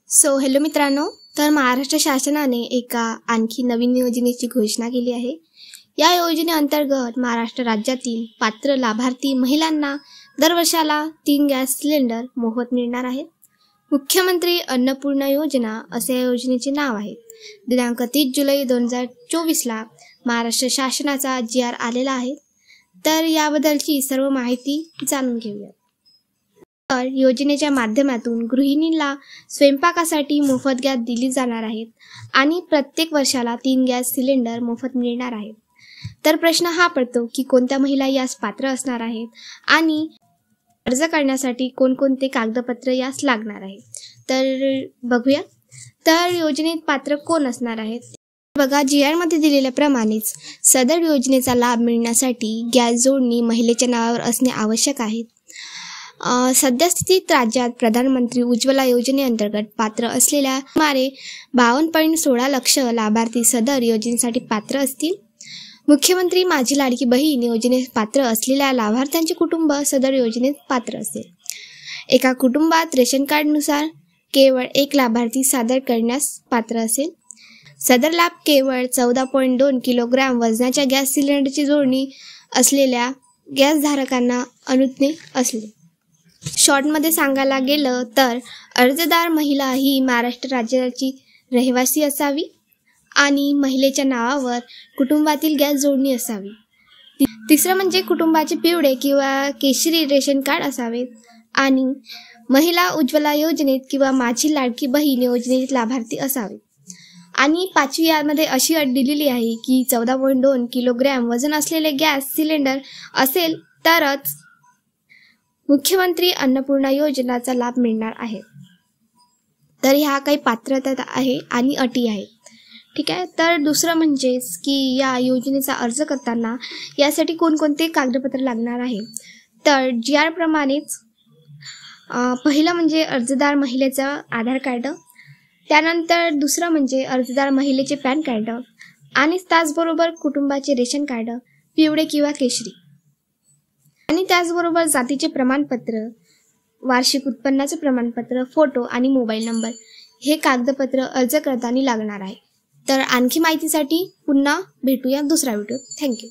Hello मित्रांनो, तर महाराष्ट्र शासनाने एका आणखी नवीन योजनेची घोषणा केली आहे। या योजनेअंतर्गत महाराष्ट्र राज्यातील पात्र लाभार्थी महिलांना दरवर्षाला 3 गॅस सिलेंडर मोफत मिळणार आहेत। मुख्यमंत्री अन्नपूर्णा योजना असे या योजनेचे नाव आहे। दिनांक 30 जुलै 2024 ला महाराष्ट्र शासनाचा GR आलेला आहे। तर याबद्दलची सर्व माहिती जाणून घेऊया। तर योजनेच्या माध्यमातून गृहिणींना स्वयंपाकासाठी मोफत गॅस दिली जाणार आहेत आणि प्रत्येक वर्षाला 3 गॅस सिलेंडर मोफत मिळणार आहेत। तर प्रश्न हा पडतो की कोणत्या महिला यास पात्र असणार आहेत आणि अर्ज करण्यासाठी कोणकोणते कागदपत्र यास लागणार आहे। तर बघूया, तर योजनेत पात्र कोण असणार आहेत। बघा, GR मध्ये दिलेल्याप्रमाणेच सदर योजनेचा लाभ मिळण्यासाठी गॅस जोडणी महिलेच्या नावावर असणे आवश्यक आहे। सद्यस्थितीत राज्यात प्रधानमंत्री उज्ज्वला योजनेअंतर्गत पात्र असलेल्या सुमारे 52.16 लाख लाभार्थी सदर योजनेसाठी पात्र असतील। मुख्यमंत्री माझी लाडकी बहीण योजनेत पात्र असलेल्या लाभार्थ्यांचे कुटुंब सदर योजनेत पात्र असेल। एका कुटुंबात रेशन कार्डनुसार केवळ 1 लाभार्थी सादर करण्यास पात्र असेल। सदर लाभ केवळ 14.2 किलोग्राम वजनाच्या गॅस सिलेंडरची जोडणी असलेल्या गॅसधारकांना अनुज्ञेय असले। शॉर्टमध्ये सांगायला गेलं तर अर्जदार महिला ही महाराष्ट्र राज्याची रहिवासी असावी आणि महिलेच्या नावावर कुटुंबातील गॅस जोडणी असावी। तिसरं म्हणजे कुटुंबाचे पिवळे किंवा केशरी रेशन कार्ड असावे आणि महिला उज्ज्वला योजनेत किंवा माझी लाडकी बहीण योजनेत लाभार्थी असावे। आणि 5वी यामध्ये अशी अट दिलेली आहे की 14.2 किलोग्रॅम वजन असलेले गॅस सिलेंडर असेल तरच मुख्यमंत्री अन्नपूर्णा योजनेचा लाभ मिळणार आहे। तर ह्या काही पात्रता आहे आणि अटी आहेत, ठीक आहे। तर दुसरं म्हणजेच की या योजनेचा अर्ज करताना यासाठी कोणकोणते कागदपत्र लागणार आहे। तर GR प्रमाणेच पहिलं म्हणजे अर्जदार महिलेचा आधार कार्ड, त्यानंतर दुसरं म्हणजे अर्जदार महिलेचे पॅन कार्ड आणि त्याचबरोबर कुटुंबाचे रेशन कार्ड पिवळे किंवा केशरी आणि त्याचबरोबर जातीचे प्रमाणपत्र, वार्षिक उत्पन्नाचे प्रमाणपत्र, फोटो आणि मोबाईल नंबर हे कागदपत्र अर्ज करताना लागणार आहे। तर आणखी माहितीसाठी पुन्हा भेटूया दुसरा व्हिडिओ। थँक्यू।